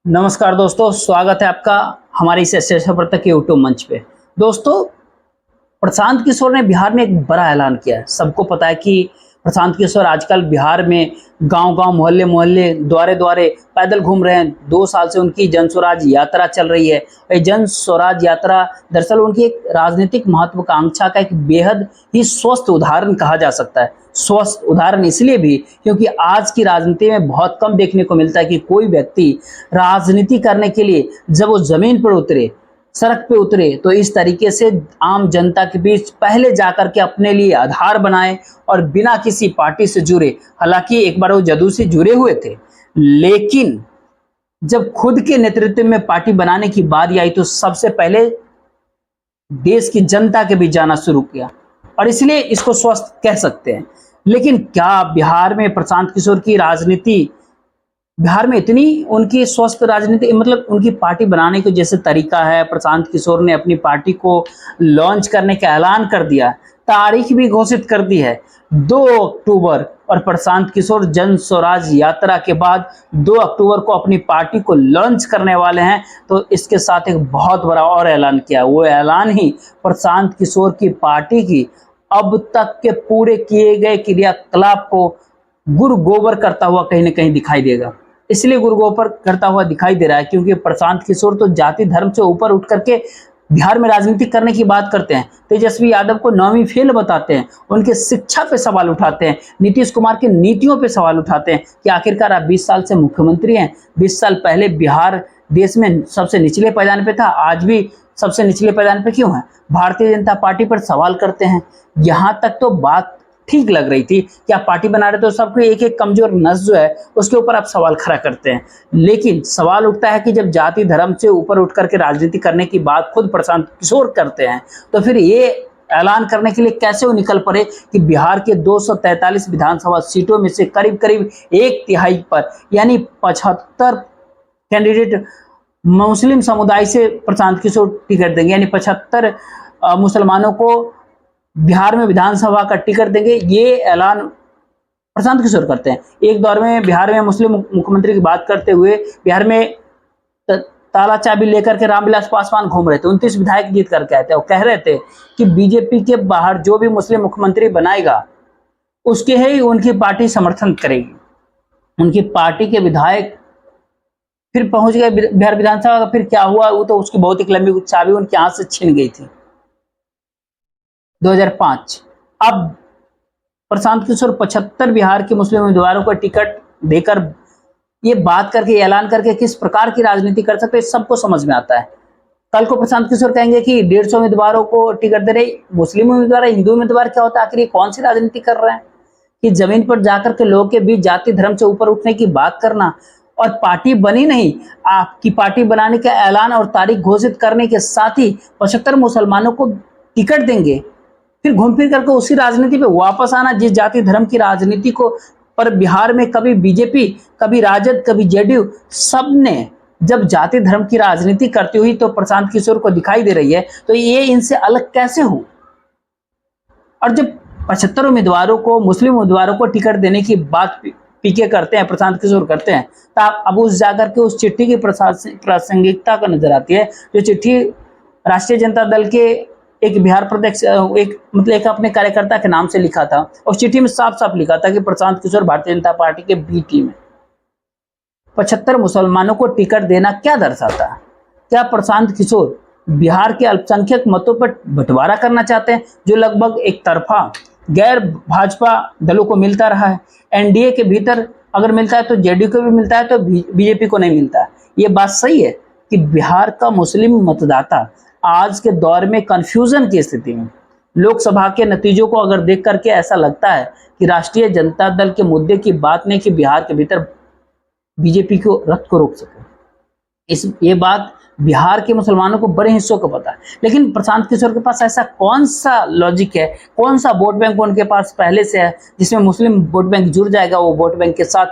नमस्कार दोस्तों, स्वागत है आपका हमारे इस ऐसे के यूट्यूब मंच पे। दोस्तों, प्रशांत किशोर ने बिहार में एक बड़ा ऐलान किया है। सबको पता है कि प्रशांत किशोर आजकल बिहार में गांव-गांव, मोहल्ले-मोहल्ले, द्वारे-द्वारे पैदल घूम रहे हैं। 2 साल से उनकी जन स्वराज यात्रा चल रही है। ये जन स्वराज यात्रा दरअसल उनकी एक राजनीतिक महत्वाकांक्षा का एक बेहद ही स्वस्थ उदाहरण कहा जा सकता है। स्वस्थ उदाहरण इसलिए भी क्योंकि आज की राजनीति में बहुत कम देखने को मिलता है कि कोई व्यक्ति राजनीति करने के लिए जब वो ज़मीन पर उतरे, सड़क पे उतरे, तो इस तरीके से आम जनता के बीच पहले जाकर के अपने लिए आधार बनाए और बिना किसी पार्टी से जुड़े। हालांकि एक बार वो जदयू से जुड़े हुए थे, लेकिन जब खुद के नेतृत्व में पार्टी बनाने की बारी आई तो सबसे पहले देश की जनता के बीच जाना शुरू किया और इसलिए इसको स्वस्थ कह सकते हैं। लेकिन क्या बिहार में प्रशांत किशोर की राजनीति, बिहार में इतनी उनकी स्वस्थ राजनीति, मतलब उनकी पार्टी बनाने का जैसे तरीका है, प्रशांत किशोर ने अपनी पार्टी को लॉन्च करने का ऐलान कर दिया, तारीख भी घोषित कर दी है 2 अक्टूबर, और प्रशांत किशोर जन स्वराज यात्रा के बाद 2 अक्टूबर को अपनी पार्टी को लॉन्च करने वाले हैं। तो इसके साथ एक बहुत बड़ा और ऐलान किया, वो ऐलान ही प्रशांत किशोर की पार्टी की अब तक के पूरे किए गए क्रियाकलाप को गुरु गोबर करता हुआ कहीं ना कहीं दिखाई देगा। इसलिए गुरु गोबर करता हुआ दिखाई दे रहा है क्योंकि प्रशांत किशोर तो जाति धर्म से ऊपर उठ करके बिहार में राजनीति करने की बात करते हैं। तेजस्वी यादव को 9वीं फेल बताते हैं, उनके शिक्षा पे सवाल उठाते हैं, नीतीश कुमार की नीतियों पे सवाल उठाते हैं कि आखिरकार आप 20 साल से मुख्यमंत्री हैं। 20 साल पहले बिहार देश में सबसे निचले पायदान पे था, आज भी सबसे निचले पायदान पे क्यों है? भारतीय जनता पार्टी पर सवाल करते हैं। यहाँ तक तो बात ठीक लग रही थी कि आप पार्टी बना रहे तो सबको एक एक कमजोर नस जो है उसके ऊपर आप सवाल खड़ा करते हैं। लेकिन सवाल उठता है कि जब जाति धर्म से ऊपर उठ करके राजनीति करने की बात खुद प्रशांत किशोर करते हैं तो फिर ये ऐलान करने के लिए कैसे वो निकल पड़े कि बिहार के 243 विधानसभा सीटों में से करीब करीब 1/3 पर, यानी 75 कैंडिडेट मुस्लिम समुदाय से प्रशांत किशोर टिकट देंगे, यानी 75 मुसलमानों को बिहार में विधानसभा का टिकट देंगे। ये ऐलान प्रशांत किशोर करते हैं। एक दौर में बिहार में मुस्लिम मुख्यमंत्री की बात करते हुए बिहार में ताला चाबी लेकर के रामविलास पासवान घूम रहे थे, 29 विधायक जीत करके आए थे। वो कह रहे थे कि बीजेपी के बाहर जो भी मुस्लिम मुख्यमंत्री बनाएगा उसके ही उनकी पार्टी समर्थन करेगी। उनकी पार्टी के विधायक फिर पहुंच गए बिहार विधानसभा का। फिर क्या हुआ वो तो उसकी बहुत एक लंबी चाबी उनके हाथ से छिन गई थी 2005। अब प्रशांत किशोर 75 बिहार के मुस्लिम उम्मीदवारों को टिकट देकर ये बात करके, ऐलान करके किस प्रकार की राजनीति कर सकते हैं सबको समझ में आता है। कल को प्रशांत किशोर कहेंगे कि 150 उम्मीदवारों को टिकट दे रहे, मुस्लिम उम्मीदवार, हिंदू उम्मीदवार, क्या होता है? आखिर ये कौन सी राजनीति कर रहे हैं कि जमीन पर जाकर के लोगों के बीच जाति धर्म से ऊपर उठने की बात करना। और पार्टी बनी नहीं, आपकी पार्टी बनाने का ऐलान और तारीख घोषित करने के साथ ही 75 मुसलमानों को टिकट देंगे, फिर घूम फिर करके उसी राजनीति पे वापस आना जिस जाति धर्म की राजनीति को पर बिहार में कभी बीजेपी, कभी राजद, कभी जेडीयू, सबने जब जाति धर्म की राजनीति करती हुई तो प्रशांत किशोर को दिखाई दे रही है, तो ये इनसे अलग कैसे हो? और जब 75 उम्मीदवारों को, मुस्लिम उम्मीदवारों को टिकट देने की बात पीके करते हैं, प्रशांत किशोर करते हैं, तो अब उस जाकर के उस चिट्ठी की प्रासंगिकता का नजर आती है। जो चिट्ठी राष्ट्रीय जनता दल के एक बिहार प्रदेश, एक अपने कार्यकर्ता के नाम से लिखा था, उस चिट्ठी में साफ साफ लिखा था कि प्रशांत किशोर भारतीय जनता पार्टी के बी टीम है। 75 मुसलमानों को टिकट देना क्या दर्शाता है? क्या प्रशांत किशोर बिहार के अल्पसंख्यक मतों पर बंटवारा करना चाहते हैं, जो लगभग एक तरफा गैर भाजपा दलों को मिलता रहा है? एनडीए के भीतर अगर मिलता है तो जेडीयू को भी मिलता है, तो बीजेपी को नहीं मिलता है। ये बात सही है कि बिहार का मुस्लिम मतदाता आज के दौर में कंफ्यूजन की स्थिति में, लोकसभा के नतीजों को अगर देख करके ऐसा लगता है कि राष्ट्रीय जनता दल के मुद्दे की बात नहीं कि बिहार के भीतर बीजेपी को रथ को रोक सके। ये बात बिहार के मुसलमानों को बड़े हिस्सों को पता है। लेकिन प्रशांत किशोर के पास ऐसा कौन सा लॉजिक है, कौन सा वोट बैंक उनके पास पहले से है जिसमें मुस्लिम वोट बैंक जुड़ जाएगा? वो वोट बैंक के साथ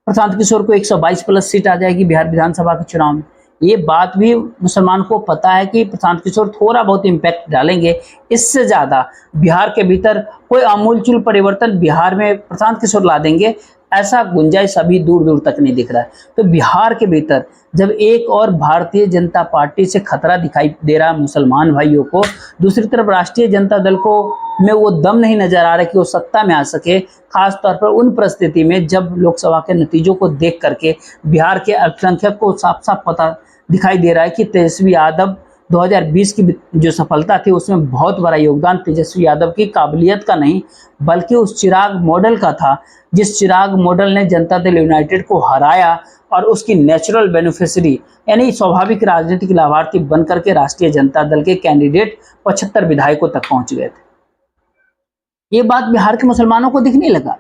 प्रशांत किशोर को 122 प्लस सीट आ जाएगी बिहार विधानसभा के चुनाव में। ये बात भी मुसलमान को पता है कि प्रशांत किशोर थोड़ा बहुत इम्पैक्ट डालेंगे, इससे ज्यादा बिहार के भीतर कोई आमूलचूल परिवर्तन बिहार में प्रशांत किशोर ला देंगे ऐसा गुंजाइश अभी दूर दूर तक नहीं दिख रहा है। तो बिहार के भीतर जब एक और भारतीय जनता पार्टी से खतरा दिखाई दे रहा है मुसलमान भाइयों को, दूसरी तरफ राष्ट्रीय जनता दल को में वो दम नहीं नजर आ रहा कि वो सत्ता में आ सके, खास तौर पर उन परिस्थिति में जब लोकसभा के नतीजों को देख करके बिहार के अल्पसंख्यक को साफ साफ पता दिखाई दे रहा है कि तेजस्वी यादव 2020 की जो सफलता थी उसमें बहुत बड़ा योगदान तेजस्वी यादव की काबिलियत का नहीं बल्कि उस चिराग मॉडल का था, जिस चिराग मॉडल ने जनता दल यूनाइटेड को हराया और उसकी नेचुरल बेनिफिशियरी यानी स्वाभाविक राजनीतिक लाभार्थी बनकर के राष्ट्रीय जनता दल के कैंडिडेट 75 विधायकों तक पहुंच गए थे। ये बात बिहार के मुसलमानों को दिखने लगा।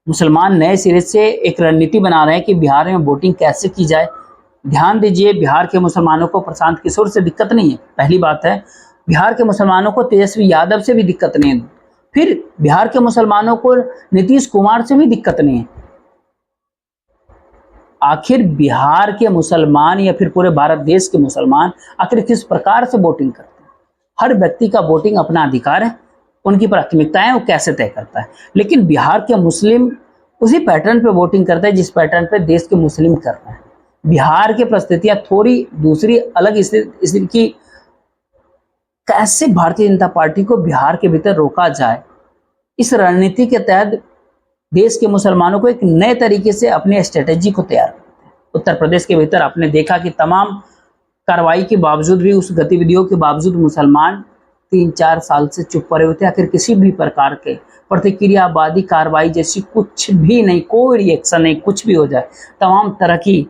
मुसलमान नए सिरे से एक रणनीति बना रहे हैं कि बिहार में वोटिंग कैसे की जाए। ध्यान दीजिए, बिहार के मुसलमानों को प्रशांत किशोर से दिक्कत नहीं है, पहली बात है। बिहार के मुसलमानों को तेजस्वी यादव से भी दिक्कत नहीं है। फिर बिहार के मुसलमानों को नीतीश कुमार से भी दिक्कत नहीं है। आखिर बिहार के मुसलमान या फिर पूरे भारत देश के मुसलमान आखिर किस प्रकार से वोटिंग करते हैं? हर व्यक्ति का वोटिंग अपना अधिकार है, उनकी प्राथमिकताएं वो कैसे तय करता है। लेकिन बिहार के मुस्लिम उसी पैटर्न पे वोटिंग करते हैं जिस पैटर्न पे देश के मुस्लिम कर रहे हैं। बिहार की परिस्थितियां थोड़ी दूसरी अलग स्थिति की, कैसे भारतीय जनता पार्टी को बिहार के भीतर रोका जाए, इस रणनीति के तहत देश के मुसलमानों को एक नए तरीके से अपनी स्ट्रेटेजी को तैयार करते हैं। उत्तर प्रदेश के भीतर आपने देखा कि तमाम कार्रवाई के बावजूद भी, उस गतिविधियों के बावजूद मुसलमान 3-4 साल से चुप पड़े हुए थे। आखिर किसी भी प्रकार के प्रतिक्रियावादी कार्रवाई जैसी कुछ भी नहीं, कोई रिएक्शन नहीं, कुछ भी हो जाए, तमाम तरह की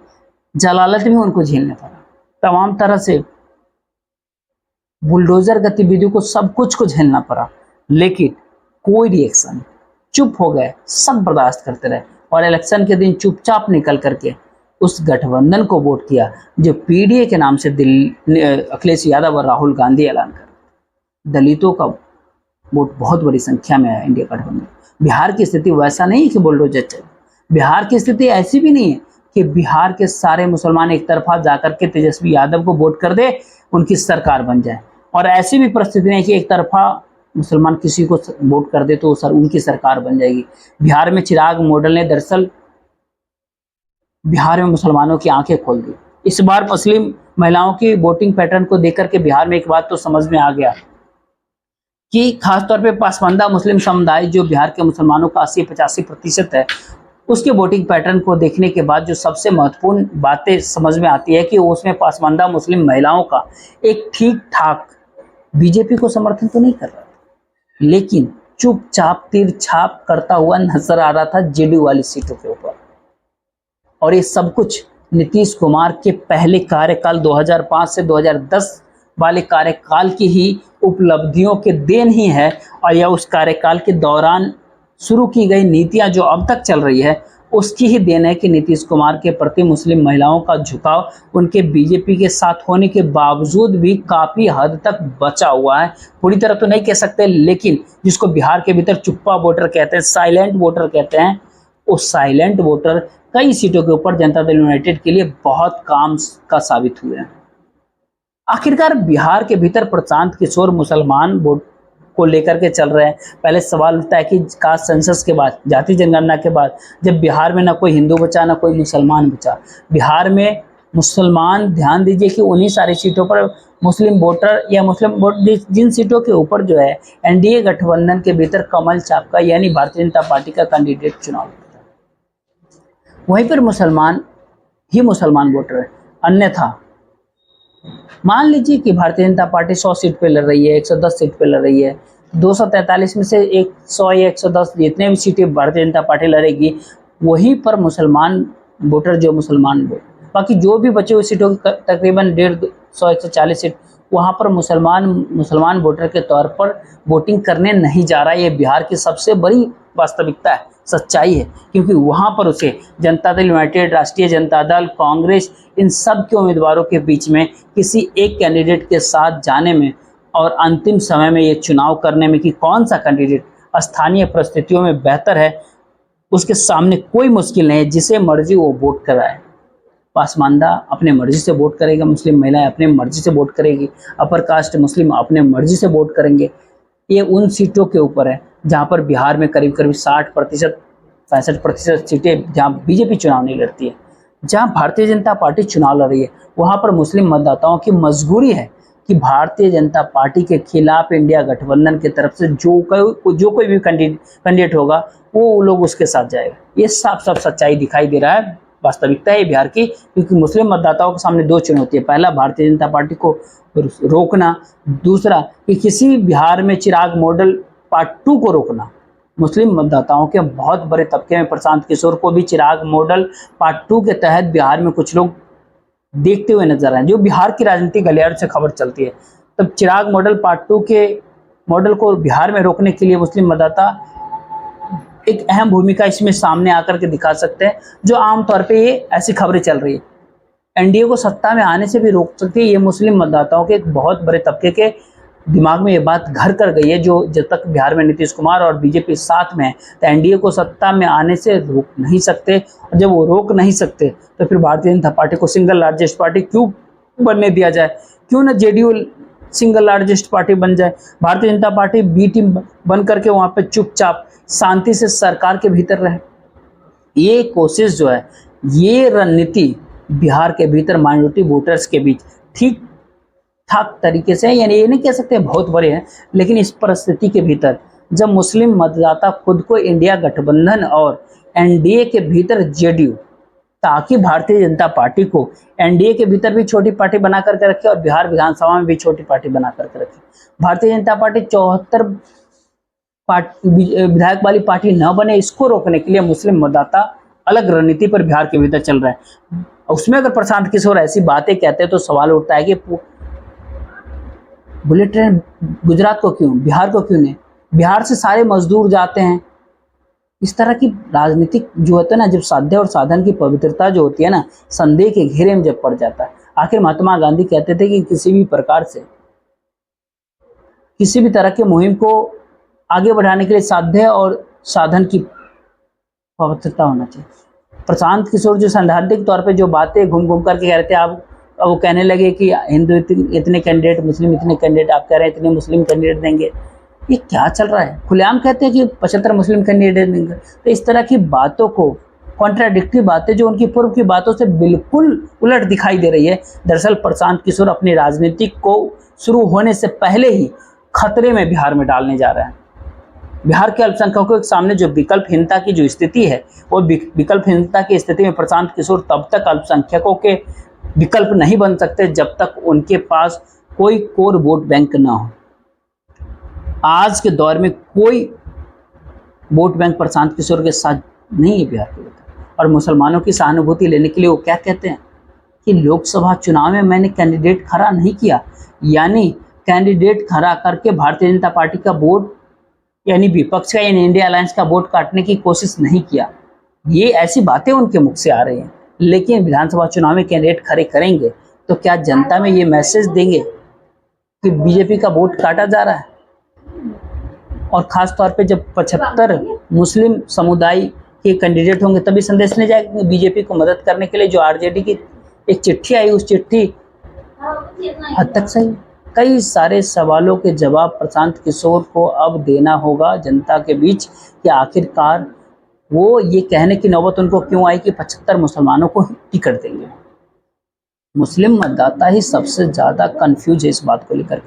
जलालत भी उनको झेलने पड़ा, तमाम तरह से बुलडोजर गतिविधियों को, सब कुछ को झेलना पड़ा, लेकिन कोई रिएक्शन, चुप हो गए, सब बर्दाश्त करते रहे और इलेक्शन के दिन चुपचाप निकल करके उस गठबंधन को वोट किया जो पीडीए के नाम से अखिलेश यादव और राहुल गांधी ऐलान कर। दलितों का वोट बहुत बड़ी संख्या में है इंडिया गठबंधन। बिहार की स्थिति वैसा नहीं है कि बुलडोजर चले, बिहार की स्थिति ऐसी भी नहीं है कि बिहार के सारे मुसलमान एक तरफा जाकर के तेजस्वी यादव को वोट कर दे, उनकी सरकार बन जाए, और ऐसी भी परिस्थिति नहीं कि एक तरफा मुसलमान किसी को वोट कर दे तो उनकी सरकार बन जाएगी। बिहार में चिराग मॉडल ने दरअसल बिहार में मुसलमानों की आंखें खोल दी। इस बार मुस्लिम महिलाओं की वोटिंग पैटर्न को देख करके बिहार में एक बात तो समझ में आ गया कि खासतौर पे पासमानदा मुस्लिम समुदाय जो बिहार के मुसलमानों का 80-85% है, उसके वोटिंग पैटर्न को देखने के बाद जो सबसे महत्वपूर्ण बातें समझ में आती है कि उसमें पासमानदा मुस्लिम महिलाओं का एक ठीक ठाक बीजेपी को समर्थन तो नहीं कर रहा, लेकिन चुपचाप तीर छाप करता हुआ नजर आ रहा था जेडीयू वाली सीटों के ऊपर। और ये सब कुछ नीतीश कुमार के पहले कार्यकाल 2005 से 2010 वाले कार्यकाल की ही उपलब्धियों के देन ही है, और यह उस कार्यकाल के दौरान शुरू की गई नीतियां जो अब तक चल रही है उसकी ही देन है कि नीतीश कुमार के प्रति मुस्लिम महिलाओं का झुकाव उनके बीजेपी के साथ होने के बावजूद भी काफ़ी हद तक बचा हुआ है। पूरी तरह तो नहीं कह सकते, लेकिन जिसको बिहार के भीतर चुप्पा वोटर कहते हैं, साइलेंट वोटर कहते हैं, उस साइलेंट वोटर कई सीटों के ऊपर जनता दल यूनाइटेड के लिए बहुत काम का साबित हुए हैं। आखिरकार बिहार के भीतर प्रशांत किशोर मुसलमान वोट को लेकर के चल रहे हैं। पहले सवाल उठता है कि कास्ट सेंसस के बाद, जाति जनगणना के बाद, जब बिहार में ना कोई हिंदू बचा ना कोई मुसलमान बचा, बिहार में मुसलमान, ध्यान दीजिए कि उन्हीं सारी सीटों पर मुस्लिम वोटर या मुस्लिम वोट, जिन सीटों के ऊपर जो है एनडीए गठबंधन के भीतर कमल छाप का यानी भारतीय जनता पार्टी का कैंडिडेट चुनाव होता है, वहीं पर मुसलमान ही मुसलमान वोटर है। अन्यथा मान लीजिए कि भारतीय जनता पार्टी 100 सीट पे लड़ रही है, 110 सीट पे लड़ रही है, 243 में से 100 या 110 जितने भी सीटें भारतीय जनता पार्टी लड़ेगी, वहीं पर मुसलमान वोटर जो मुसलमान वोट, बाकी जो भी बचे हुए सीटों की तकरीबन 150-140 सीट, वहाँ पर मुसलमान वोटर के तौर पर वोटिंग करने नहीं जा रहा है। ये बिहार की सबसे बड़ी वास्तविकता है, सच्चाई है, क्योंकि वहाँ पर उसे जनता दल यूनाइटेड, राष्ट्रीय जनता दल, कांग्रेस, इन सब के उम्मीदवारों के बीच में किसी एक कैंडिडेट के साथ जाने में और अंतिम समय में ये चुनाव करने में कि कौन सा कैंडिडेट स्थानीय परिस्थितियों में बेहतर है, उसके सामने कोई मुश्किल नहीं है। जिसे मर्जी वो वोट कराए। पासमानदा अपने मर्जी से वोट करेगा, मुस्लिम महिलाएं अपने मर्जी से वोट करेगी, अपर कास्ट मुस्लिम अपने मर्जी से वोट करेंगे। ये उन सीटों के ऊपर है जहाँ पर बिहार में करीब करीब 60% 65% सीटें जहां बीजेपी चुनाव नहीं लड़ती है, जहां भारतीय जनता पार्टी चुनाव लड़ रही है, वहां पर मुस्लिम मतदाताओं की मजबूरी है कि भारतीय जनता पार्टी के खिलाफ इंडिया गठबंधन की तरफ से जो कोई भी कैंडिडेट होगा वो लोग उसके साथ जाएगा। ये साफ साफ सच्चाई दिखाई दे रहा है, वास्तविकता है बिहार की, क्योंकि मुस्लिम मतदाताओं के सामने दो चुनौती है। पहला, भारतीय जनता पार्टी को रोकना, दूसरा कि किसी बिहार में चिराग मॉडल पार्ट 2 को रोकना। मुस्लिम मतदाताओं के बहुत बड़े तबके में प्रशांत किशोर को भी चिराग मॉडल पार्ट 2 के तहत बिहार में कुछ लोग देखते हुए नजर आए। जो बिहार की राजनीति गलियारों से खबर चलती है, तब चिराग मॉडल पार्ट 2 के मॉडल को बिहार में रोकने के लिए मुस्लिम मतदाता एक अहम भूमिका इसमें सामने आकर के दिखा सकते हैं, जो आमतौर पे ये ऐसी खबरें चल रही है। एनडीए को सत्ता में आने से भी रोक सकती है, ये मुस्लिम मतदाताओं के एक बहुत बड़े तबके के दिमाग में ये बात घर कर गई है। जो जब तक बिहार में नीतीश कुमार और बीजेपी साथ में है, तो एनडीए को सत्ता में आने से रोक नहीं सकते। और जब वो रोक नहीं सकते तो फिर भारतीय जनता पार्टी को सिंगल लार्जेस्ट पार्टी क्यों बनने दिया जाए? क्यों ना जेडीयू सिंगल लार्जेस्ट पार्टी बन जाए? Bharatiya Janata party B team बन करके वहां पे चुपचाप शांति से सरकार के भीतर रहे। ये कोशिश जो है, ये रणनीति बिहार के भीतर माइनॉरिटी वोटर्स के बीच ठीक ठाक तरीके से, यानी ये नहीं कह सकते बहुत बड़े हैं, लेकिन इस परिस्थिति के भीतर जब मुस्लिम मतदाता खुद को इंडिया गठबंधन और एनडीए के भीतर जेडीयू, ताकि भारतीय जनता पार्टी को एनडीए के भीतर भी छोटी पार्टी बना करके रखे और बिहार विधानसभा में भी छोटी पार्टी बना करके रखे। भारतीय जनता पार्टी 74 विधायक वाली पार्टी न बने, इसको रोकने के लिए मुस्लिम मतदाता अलग रणनीति पर बिहार के भीतर चल रहा है। उसमें अगर प्रशांत किशोर ऐसी बातें कहते हैं तो सवाल उठता है कि बुलेट ट्रेन गुजरात को क्यों, बिहार को क्यों नहीं? बिहार से सारे मजदूर जाते हैं। इस तरह की राजनीतिक जो होता है ना, जब साध्य और साधन की पवित्रता जो होती है ना, संदेह के घेरे में जब पड़ जाता है। आखिर महात्मा गांधी कहते थे कि किसी भी प्रकार से किसी भी तरह के मुहिम को आगे बढ़ाने के लिए साध्य और साधन की पवित्रता होना चाहिए। प्रशांत किशोर जो सैद्धांतिक तौर पे जो बातें घूम घूम करके कह रहे थे, अब वो कहने लगे कि हिंदू इतने कैंडिडेट, मुस्लिम इतने कैंडिडेट, आप कह रहे हैं इतने मुस्लिम कैंडिडेट देंगे। ये क्या चल रहा है? खुलेआम कहते हैं कि 75 मुस्लिम कैंडिडेट देंगे। तो इस तरह की बातों को, कॉन्ट्राडिक्टरी बातें जो उनकी पूर्व की बातों से बिल्कुल उलट दिखाई दे रही है। दरअसल प्रशांत किशोर अपनी राजनीति को शुरू होने से पहले ही खतरे में बिहार में डालने जा रहे हैं। बिहार के अल्पसंख्यकों के सामने जो विकल्पहीनता की जो स्थिति है, वो विकल्पहीनता की स्थिति में प्रशांत किशोर तब तक अल्पसंख्यकों के विकल्प नहीं बन सकते जब तक उनके पास कोई कोर वोट बैंक ना हो। आज के दौर में कोई वोट बैंक प्रशांत किशोर के साथ नहीं है बिहार के भीतर। और मुसलमानों की सहानुभूति लेने के लिए वो क्या कहते हैं कि लोकसभा चुनाव में मैंने कैंडिडेट खड़ा नहीं किया, यानी कैंडिडेट खड़ा करके भारतीय जनता पार्टी का वोट, यानी विपक्ष का, यानी इंडिया अलायंस का वोट काटने की कोशिश नहीं किया। ये ऐसी बातें उनके मुख से आ रही हैं। लेकिन विधानसभा चुनाव में कैंडिडेट खड़े करेंगे तो क्या जनता में ये मैसेज देंगे कि बीजेपी का वोट काटा जा रहा है? और खास तौर पे जब 75 मुस्लिम समुदाय के कैंडिडेट होंगे तभी संदेश नहीं जाएगा कि बीजेपी को मदद करने के लिए जो आरजेडी की एक चिट्ठी आई, उस चिट्ठी हद तक सही। कई सारे सवालों के जवाब प्रशांत किशोर को अब देना होगा जनता के बीच कि आखिरकार वो ये कहने की नौबत उनको क्यों आई कि 75 मुसलमानों को टिकट देंगे। मुस्लिम मतदाता ही सबसे ज्यादा कंफ्यूज है इस बात को लेकर।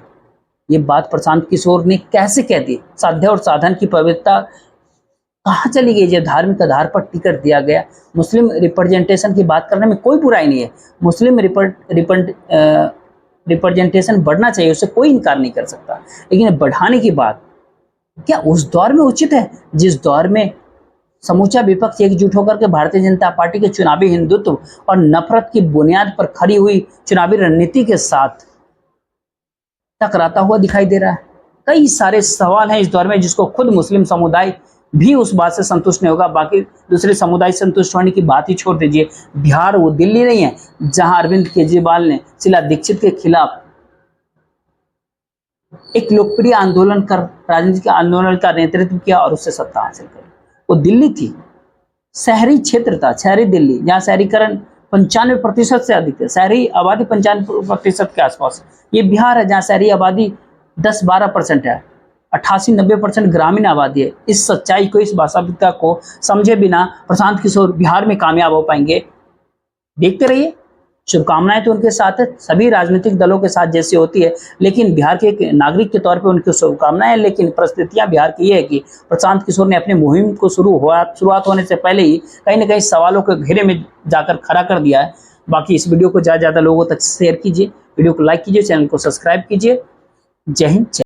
ये बात प्रशांत किशोर ने कैसे कह दी? साध्य और साधन की पवित्रता कहाँ चली गई? जब धार्मिक आधार पर टिकट दिया गया, मुस्लिम रिप्रेजेंटेशन की बात करने में कोई बुराई नहीं है। मुस्लिम रिप्रेजेंटेशन बढ़ना चाहिए, उससे कोई इनकार नहीं कर सकता। लेकिन बढ़ाने की बात क्या उस दौर में उचित है जिस दौर में समूचा विपक्ष एकजुट होकर के भारतीय जनता पार्टी के चुनावी हिंदुत्व और नफरत की बुनियाद पर खड़ी हुई चुनावी रणनीति के साथ टकराता हुआ दिखाई दे रहा है? कई सारे सवाल हैं इस दौर में जिसको खुद मुस्लिम समुदाय भी उस बात से संतुष्ट नहीं होगा। बाकी दूसरे समुदाय संतुष्ट होने की बात ही छोड़ दीजिए। बिहार वो दिल्ली नहीं है जहां अरविंद केजरीवाल ने शीला दीक्षित के खिलाफ एक लोकप्रिय आंदोलन कर, राजनीतिक आंदोलन का नेतृत्व किया और उससे सत्ता हासिल करी। वो दिल्ली थी, शहरी क्षेत्र था, शहरी दिल्ली, जहाँ शहरीकरण 95% से अधिक है, शहरी आबादी 95% के आसपास। ये बिहार है जहाँ शहरी आबादी 10-12% है, 88-90% ग्रामीण आबादी है। इस सच्चाई को, इस वास्तविकता को समझे बिना प्रशांत किशोर बिहार में कामयाब हो पाएंगे? देखते रहिए। शुभकामनाएं तो उनके साथ है, सभी राजनीतिक दलों के साथ जैसी होती है, लेकिन बिहार के एक नागरिक के तौर पे उनकी शुभकामनाएं हैं। लेकिन परिस्थितियां बिहार की ये है कि प्रशांत किशोर ने अपनी मुहिम को शुरुआत होने से पहले ही कहीं ना कहीं सवालों के घेरे में जाकर खड़ा कर दिया है। बाकी इस वीडियो को ज़्यादा से ज़्यादा लोगों तक शेयर कीजिए, वीडियो को लाइक कीजिए, चैनल को सब्सक्राइब कीजिए। जय हिंद।